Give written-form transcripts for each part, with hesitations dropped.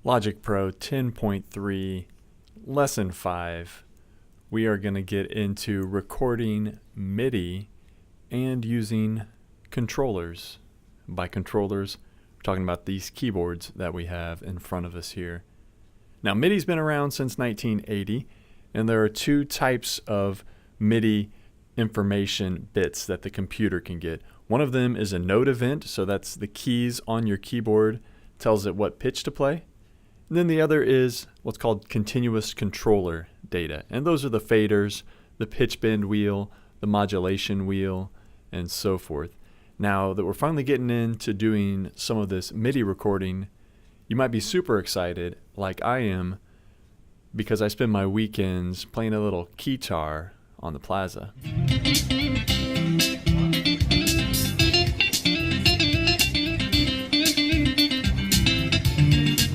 Logic Pro 10.3, Lesson 5. We are going to get into recording MIDI and using controllers. By controllers, we're talking about these keyboards that we have in front of us here. Now, MIDI's been around since 1980, and there are two types of MIDI information bits that the computer can get. One of them is a note event, so that's the keys on your keyboard, tells it what pitch to play. And then the other is what's called continuous controller data. And those are the faders, the pitch bend wheel, the modulation wheel, and so forth. Now that we're finally getting into doing some of this MIDI recording, you might be super excited, like I am, because I spend my weekends playing a little guitar on the plaza.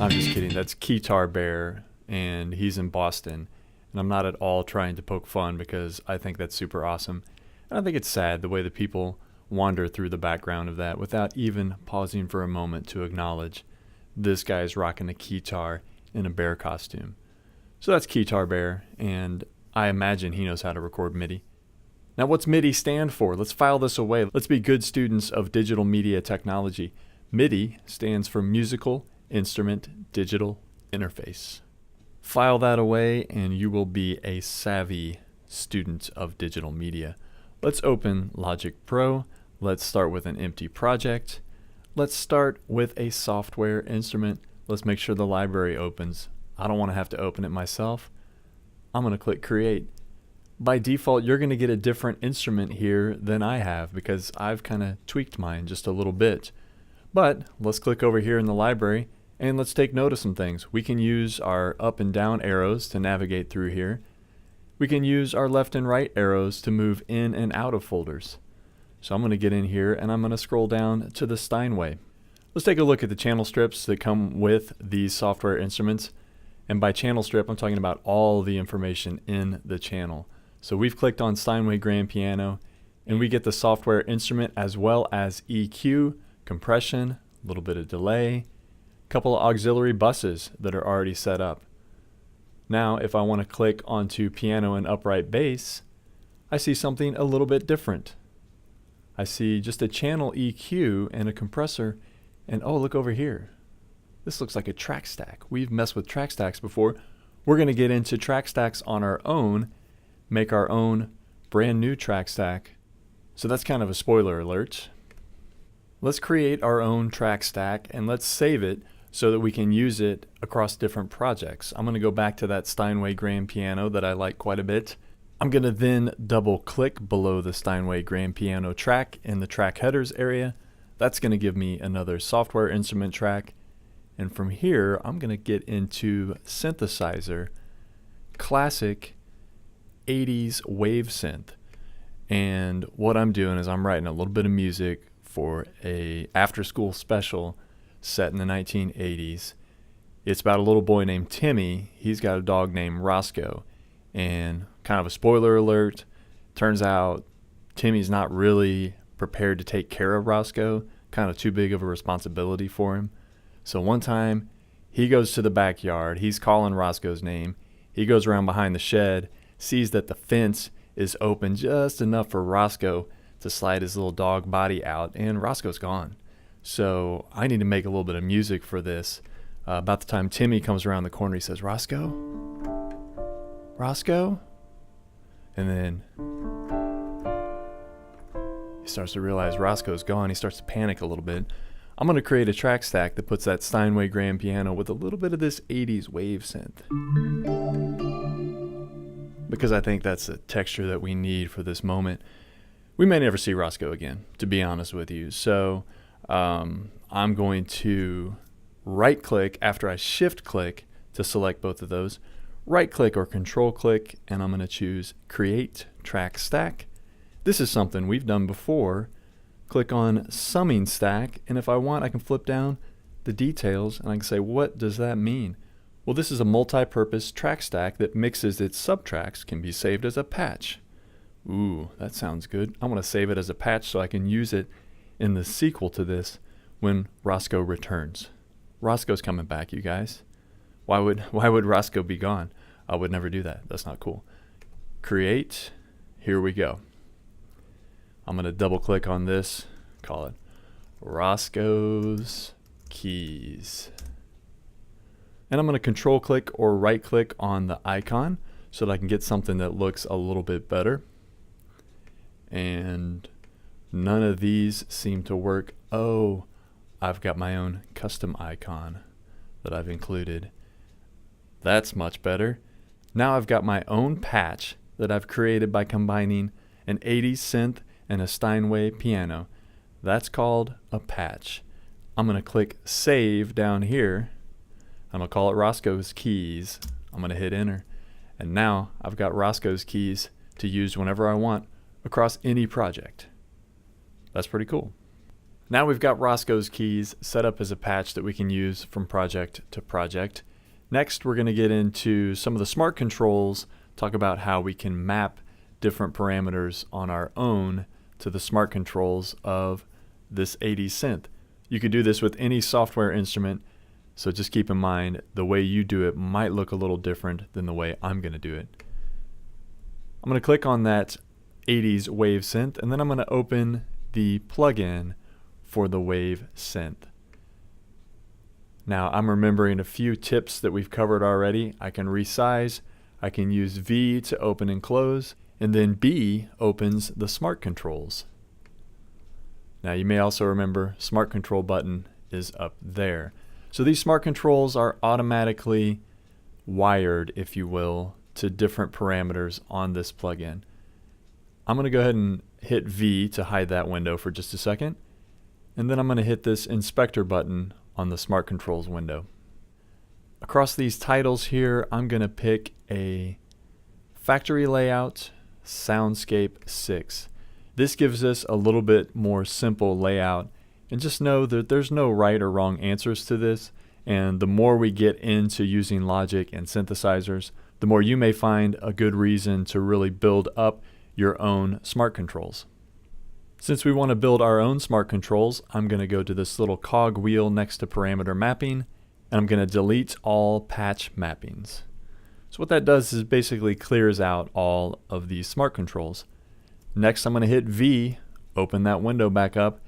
I'm just kidding. That's Guitar Bear, and he's in Boston. And I'm not at all trying to poke fun because I think that's super awesome. And I think it's sad the way that people wander through the background of that without even pausing for a moment to acknowledge this guy's rocking a guitar in a bear costume. So that's Guitar Bear, and I imagine he knows how to record MIDI. Now, what's MIDI stand for? Let's file this away. Let's be good students of digital media technology. MIDI stands for Musical Instrument Digital Interface. File that away and you will be a savvy student of digital media. Let's open Logic Pro. Let's start with an empty project. Let's start with a software instrument. Let's make sure the library opens. I don't want to have to open it myself. I'm going to click Create. By default, you're going to get a different instrument here than I have because I've kind of tweaked mine just a little bit. But let's click over here in the library and let's take note of some things. We can use our up and down arrows to navigate through here. We can use our left and right arrows to move in and out of folders. So I'm going to get in here and I'm going to scroll down to the Steinway. Let's take a look at the channel strips that come with these software instruments. And by channel strip, I'm talking about all the information in the channel. So we've clicked on Steinway Grand Piano and we get the software instrument as well as EQ, compression, a little bit of delay, couple of auxiliary buses that are already set up. Now, if I want to click onto piano and upright bass, I see something a little bit different. I see just a channel EQ and a compressor, and oh, look over here. This looks like a track stack. We've messed with track stacks before. We're going to get into track stacks on our own, make our own brand new track stack. So that's kind of a spoiler alert. Let's create our own track stack and let's save it so that we can use it across different projects. I'm going to go back to that Steinway Grand Piano that I like quite a bit. I'm going to then double click below the Steinway Grand Piano track in the track headers area. That's going to give me another software instrument track. And from here, I'm going to get into Synthesizer, classic 80s wave synth. And what I'm doing is I'm writing a little bit of music for a after-school special set in the 1980s. It's about a little boy named Timmy. He's got a dog named Rosco. And kind of a spoiler alert, turns out Timmy's not really prepared to take care of Rosco, kind of too big of a responsibility for him. So one time he goes to the backyard, he's calling Roscoe's name, he goes around behind the shed, sees that the fence is open just enough for Rosco to slide his little dog body out, and Roscoe's gone. So I need to make a little bit of music for this. About the time Timmy comes around the corner, he says, Rosco? Rosco? And then he starts to realize Roscoe's gone. He starts to panic a little bit. I'm going to create a track stack that puts that Steinway Grand Piano with a little bit of this 80s wave synth, because I think that's the texture that we need for this moment. We may never see Rosco again, to be honest with you. So I'm going to right click after I shift click to select both of those. Right click or control click, and I'm going to choose Create Track Stack. This is something we've done before. Click on Summing Stack, and if I want, I can flip down the details and I can say, what does that mean? Well, this is a multi-purpose track stack that mixes its subtracks, can be saved as a patch. Ooh, that sounds good. I want to save it as a patch so I can use it in the sequel to this when Rosco returns. Rosco's coming back, you guys. Why would Rosco be gone? I would never do that. That's not cool. Create. Here we go. I'm going to double click on this. Call it Rosco's Keys. And I'm going to control click or right click on the icon so that I can get something that looks a little bit better. And none of these seem to work. Oh, I've got my own custom icon that I've included. That's much better. Now I've got my own patch that I've created by combining an 80s synth and a Steinway piano. That's called a patch. I'm going to click save down here. I'm going to call it Rosco's Keys. I'm going to hit enter. And now I've got Rosco's Keys to use whenever I want across any project. That's pretty cool. Now we've got Rosco's Keys set up as a patch that we can use from project to project. Next, we're going to get into some of the smart controls, talk about how we can map different parameters on our own to the smart controls of this 80s synth. You could do this with any software instrument, so just keep in mind the way you do it might look a little different than the way I'm going to do it. I'm going to click on that 80s wave synth, and then I'm going to open the plugin for the wave synth. Now I'm remembering a few tips that we've covered already. I can resize, I can use V to open and close, and then B opens the smart controls. Now you may also remember smart control button is up there. So these smart controls are automatically wired, if you will, to different parameters on this plugin. I'm going to go ahead and hit V to hide that window for just a second, and then I'm going to hit this inspector button on the smart controls window. Across these titles here, I'm going to pick a factory layout soundscape 6. This gives us a little bit more simple layout, and just know that there's no right or wrong answers to this, and the more we get into using Logic and synthesizers, the more you may find a good reason to really build up your own smart controls. Since we want to build our own smart controls, I'm going to go to this little cog wheel next to parameter mapping, and I'm going to delete all patch mappings. So what that does is basically clears out all of these smart controls. Next, I'm going to hit V, open that window back up,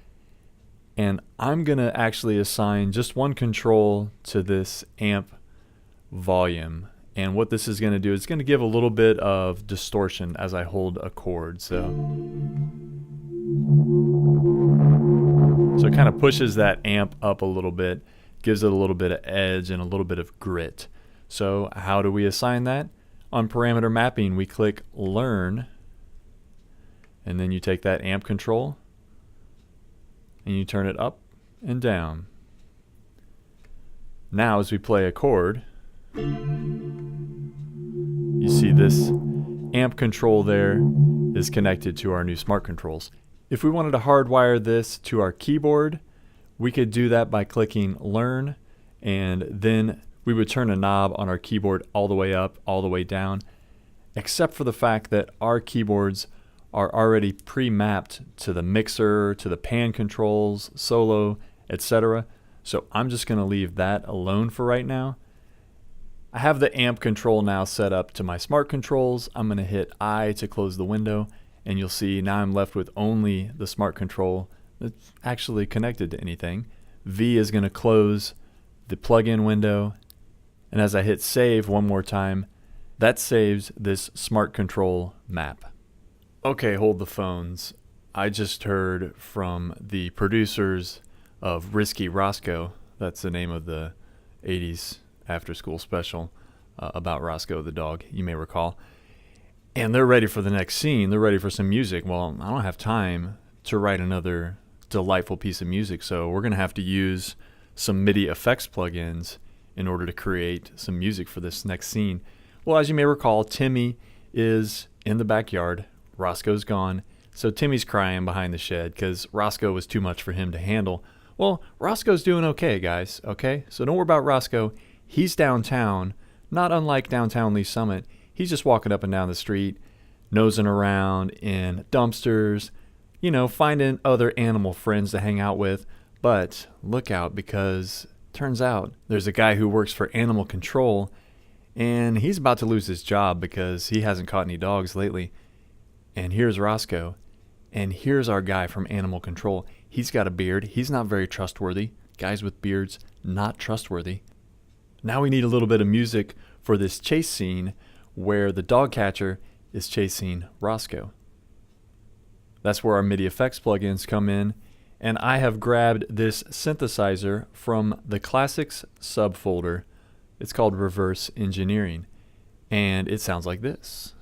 and I'm going to actually assign just one control to this amp volume. And what this is going to do is going to give a little bit of distortion as I hold a chord. So it kind of pushes that amp up a little bit, gives it a little bit of edge and a little bit of grit. So how do we assign that? On parameter mapping, we click Learn, and then you take that amp control and you turn it up and down. Now as we play a chord, you see this amp control there is connected to our new smart controls. If we wanted to hardwire this to our keyboard, we could do that by clicking Learn, and then we would turn a knob on our keyboard all the way up, all the way down, except for the fact that our keyboards are already pre-mapped to the mixer, to the pan controls, solo, etc. So I'm just going to leave that alone for right now. I have the amp control now set up to my smart controls. I'm going to hit I to close the window, and you'll see now I'm left with only the smart control that's actually connected to anything. V is going to close the plugin window, and as I hit save one more time, that saves this smart control map. Okay, hold the phones. I just heard from the producers of Risky Rosco. That's the name of the 80s after school special about Rosco the dog, you may recall. And they're ready for the next scene. They're ready for some music. Well, I don't have time to write another delightful piece of music, so we're going to have to use some MIDI Effects plugins in order to create some music for this next scene. Well, as you may recall, Timmy is in the backyard. Rosco's gone. So Timmy's crying behind the shed because Rosco was too much for him to handle. Well, Rosco's doing okay, guys, okay? So don't worry about Rosco. He's downtown, not unlike downtown Lee Summit. He's just walking up and down the street, nosing around in dumpsters, finding other animal friends to hang out with. But look out, because Turns out there's a guy who works for animal control, and he's about to lose his job because he hasn't caught any dogs lately. And here's Rosco, and here's our guy from animal control. He's got a beard. He's not very trustworthy. Guys with beards, not trustworthy. Now we need a little bit of music for this chase scene where the dog catcher is chasing Rosco. That's where our MIDI Effects plugins come in, and I have grabbed this synthesizer from the Classics subfolder. It's called Reverse Engineering, and it sounds like this.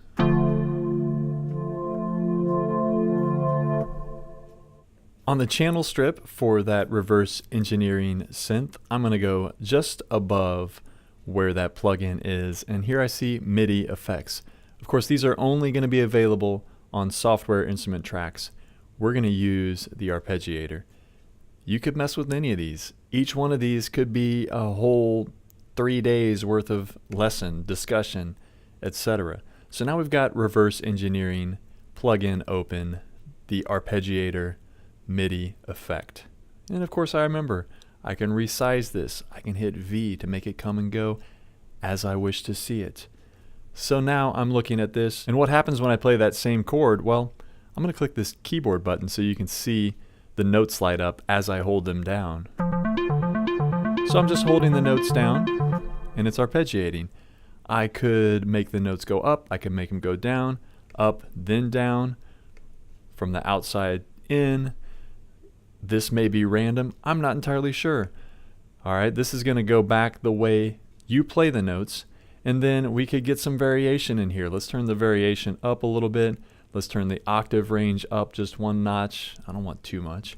On the channel strip for that Reverse Engineering synth, I'm going to go just above where that plugin is, and here I see MIDI Effects. Of course, these are only going to be available on software instrument tracks. We're going to use the arpeggiator. You could mess with any of these. Each one of these could be a whole 3 days worth of lesson, discussion, etc. So now we've got Reverse Engineering plugin open, the arpeggiator MIDI effect. And of course I remember I can resize this. I can hit V to make it come and go as I wish to see it. So now I'm looking at this, and what happens when I play that same chord? Well, I'm going to click this keyboard button so you can see the notes light up as I hold them down. So I'm just holding the notes down, and it's arpeggiating. I could make the notes go up, I could make them go down, up, then down, from the outside in. This may be random, I'm not entirely sure. Alright, this is going to go back the way you play the notes, and then we could get some variation in here. Let's turn the variation up a little bit. Let's turn the octave range up just one notch. I don't want too much.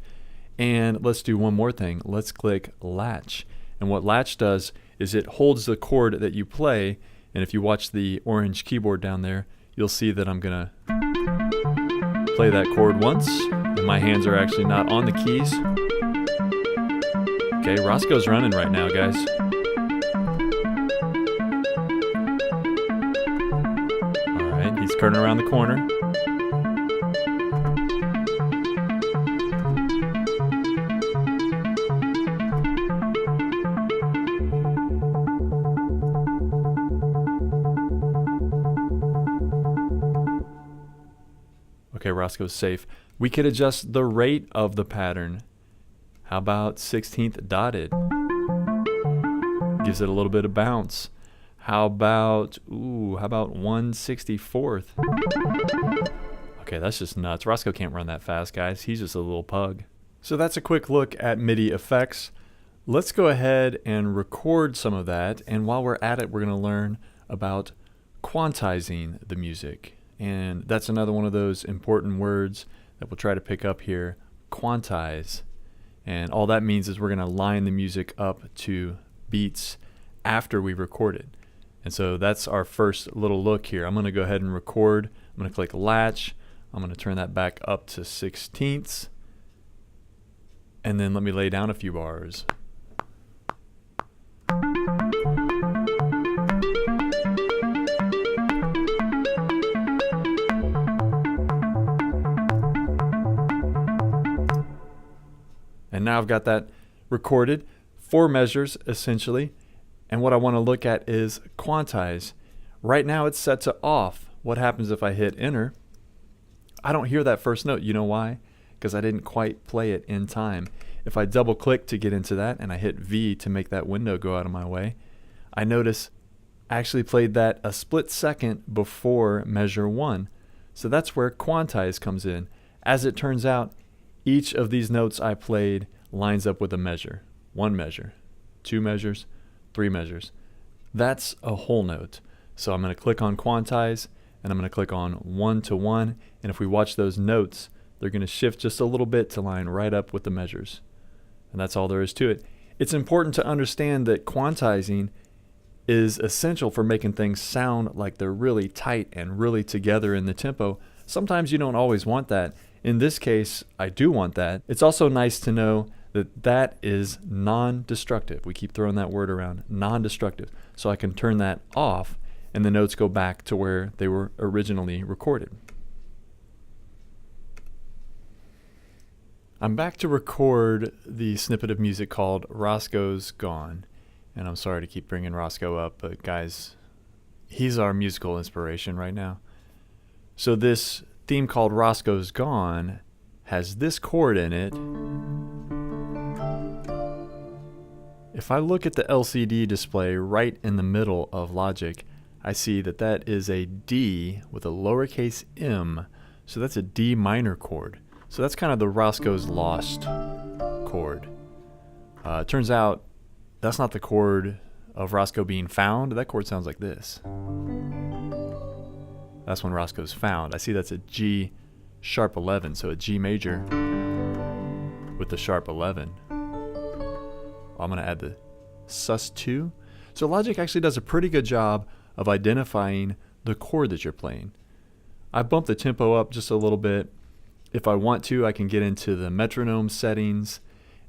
And let's do one more thing. Let's click latch. And what latch does is it holds the chord that you play, and if you watch the orange keyboard down there, you'll see that I'm going to play that chord once, and my hands are actually not on the keys. Okay, Rosco's running right now, guys. Alright, he's turning around the corner. Okay, Rosco's safe. We could adjust the rate of the pattern. How about 16th dotted? Gives it a little bit of bounce. How about 1/64th? Okay, that's just nuts. Rosco can't run that fast, guys. He's just a little pug. So that's a quick look at MIDI effects. Let's go ahead and record some of that, and while we're at it, we're going to learn about quantizing the music. And that's another one of those important words that we'll try to pick up here, quantize. And all that means is we're going to line the music up to beats after we record it. And so that's our first little look here. I'm going to go ahead and record. I'm going to click latch. I'm going to turn that back up to 16ths. And then let me lay down a few bars. And now I've got that recorded, 4 measures essentially. And what I want to look at is quantize. Right now it's set to off. What happens if I hit enter? I don't hear that first note. You know why? Because I didn't quite play it in time. If I double click to get into that and I hit V to make that window go out of my way, I notice I actually played that a split second before measure 1. So that's where quantize comes in. As it turns out, each of these notes I played lines up with a measure. 1 measure, 2 measures, 3 measures. That's a whole note. So I'm going to click on quantize, and I'm going to click on 1 to 1, and if we watch those notes, they're going to shift just a little bit to line right up with the measures. And that's all there is to it. It's important to understand that quantizing is essential for making things sound like they're really tight and really together in the tempo. Sometimes you don't always want that. In this case, I do want that. It's also nice to know that that is non-destructive. We keep throwing that word around, non-destructive. So I can turn that off and the notes go back to where they were originally recorded. I'm back to record the snippet of music called Rosco's Gone. And I'm sorry to keep bringing Rosco up, but guys, he's our musical inspiration right now. So this theme called Rosco's Gone has this chord in it. If I look at the LCD display right in the middle of Logic, I see that that is a D with a lowercase m. So that's a D minor chord. So that's kind of the Rosco's Lost chord. It turns out that's not the chord of Rosco being found. That chord sounds like this. That's when Rosco's found. I see that's a G sharp 11, so a G major with the sharp 11. I'm going to add the sus2. So Logic actually does a pretty good job of identifying the chord that you're playing. I bumped the tempo up just a little bit. If I want to, I can get into the metronome settings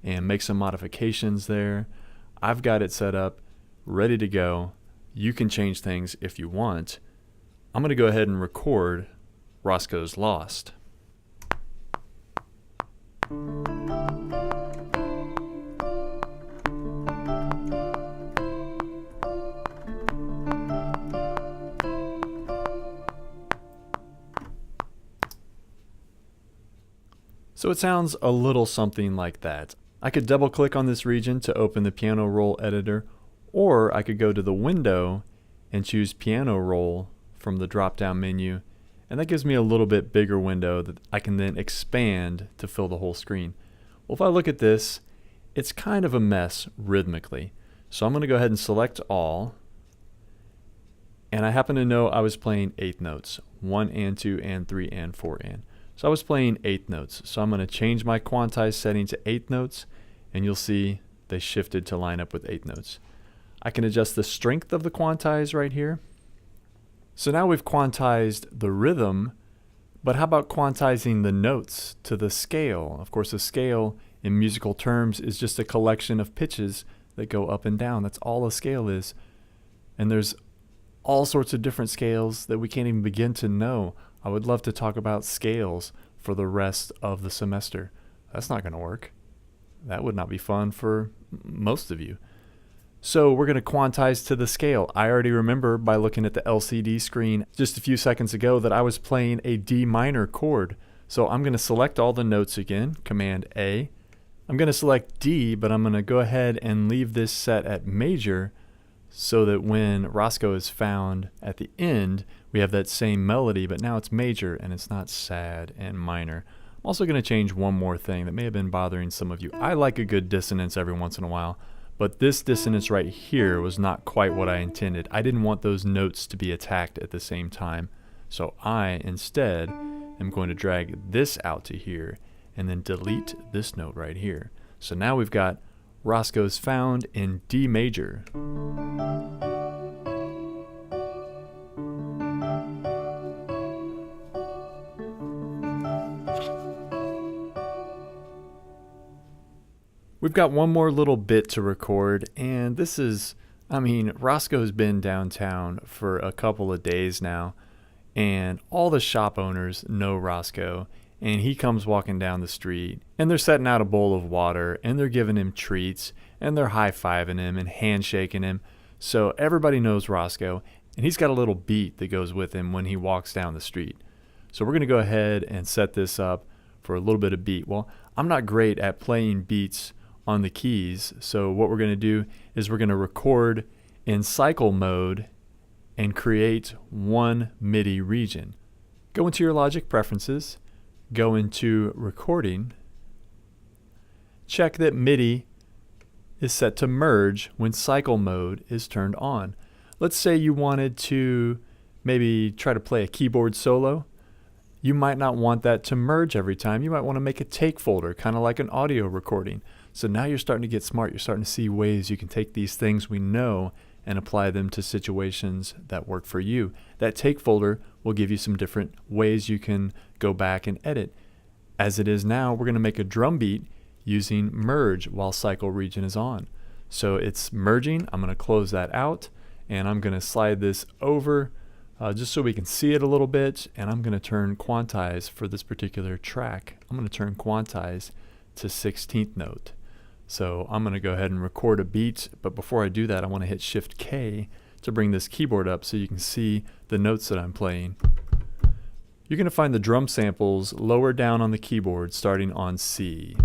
and make some modifications there. I've got it set up, ready to go. You can change things if you want. I'm going to go ahead and record Rosco's Lost. So it sounds a little something like that. I could double click on this region to open the piano roll editor, or I could go to the window and choose piano roll from the drop down menu, and that gives me a little bit bigger window that I can then expand to fill the whole screen. Well, if I look at this, it's kind of a mess rhythmically. So I'm going to go ahead and select all, and I happen to know I was playing 8th notes, 1 and 2 and 3 and 4 and. So I was playing 8th notes. So I'm going to change my quantize setting to 8th notes, and you'll see they shifted to line up with 8th notes. I can adjust the strength of the quantize right here. So now we've quantized the rhythm, but how about quantizing the notes to the scale? Of course, a scale in musical terms is just a collection of pitches that go up and down. That's all a scale is. And there's all sorts of different scales that we can't even begin to know. I would love to talk about scales for the rest of the semester. That's not going to work. That would not be fun for most of you. So we're going to quantize to the scale. I already remember by looking at the LCD screen just a few seconds ago that I was playing a D minor chord. So I'm going to select all the notes again, Command A. I'm going to select D, but I'm going to go ahead and leave this set at major so that when Rosco is found at the end, we have that same melody, but now it's major and it's not sad and minor. I'm also going to change one more thing that may have been bothering some of you. I like a good dissonance every once in a while, but this dissonance right here was not quite what I intended. I didn't want those notes to be attacked at the same time. So I instead am going to drag this out to here and then delete this note right here. So now we've got Rosco's found in D major. We've got one more little bit to record, and this is, Rosco's been downtown for a couple of days now, and all the shop owners know Rosco, and he comes walking down the street, and they're setting out a bowl of water, and they're giving him treats, and they're high-fiving him and handshaking him. So everybody knows Rosco, and he's got a little beat that goes with him when he walks down the street. So we're going to go ahead and set this up for a little bit of beat. Well, I'm not great at playing beats on the keys, so what we're going to do is we're going to record in cycle mode and create one MIDI region. Go into your Logic preferences, go into recording, check that MIDI is set to merge when cycle mode is turned on. Let's say you wanted to maybe try to play a keyboard solo. You might not want that to merge every time. You might want to make a take folder, kind of like an audio recording. So now you're starting to get smart. You're starting to see ways you can take these things we know and apply them to situations that work for you. That take folder will give you some different ways you can go back and edit. As it is now, we're going to make a drum beat using merge while cycle region is on. So it's merging. I'm going to close that out, and I'm going to slide this over just so we can see it a little bit, and I'm going to turn quantize for this particular track. I'm going to turn quantize to 16th note. So I'm going to go ahead and record a beat, but before I do that, I want to hit Shift K to bring this keyboard up so you can see the notes that I'm playing. You're going to find the drum samples lower down on the keyboard starting on C.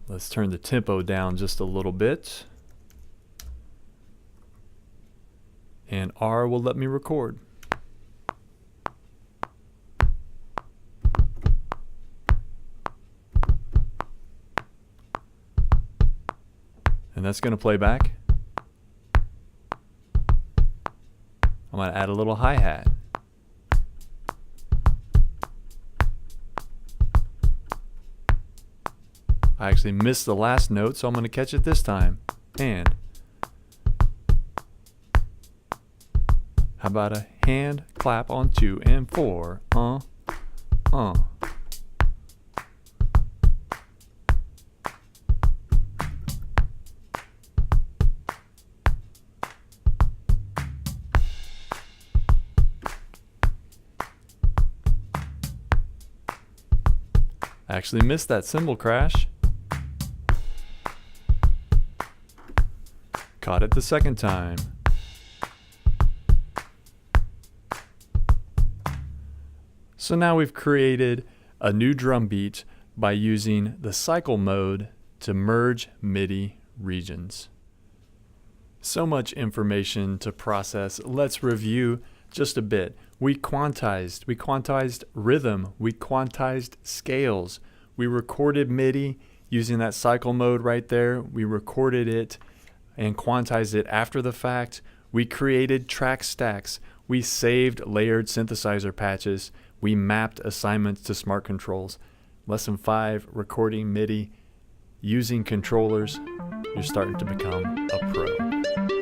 Let's turn the tempo down just a little bit. And R will let me record. And that's going to play back. I'm going to add a little hi-hat. I actually missed the last note, so I'm going to catch it this time. And how about a hand clap on 2 and 4? I actually missed that cymbal crash. Caught it the second time. So now we've created a new drum beat by using the cycle mode to merge MIDI regions. So much information to process. Let's review just a bit. We quantized rhythm, we quantized scales, we recorded MIDI using that cycle mode right there. We recorded it and quantized it after the fact. We created track stacks. We saved layered synthesizer patches. We mapped assignments to smart controls. Lesson 5, recording MIDI using controllers. You're starting to become a pro.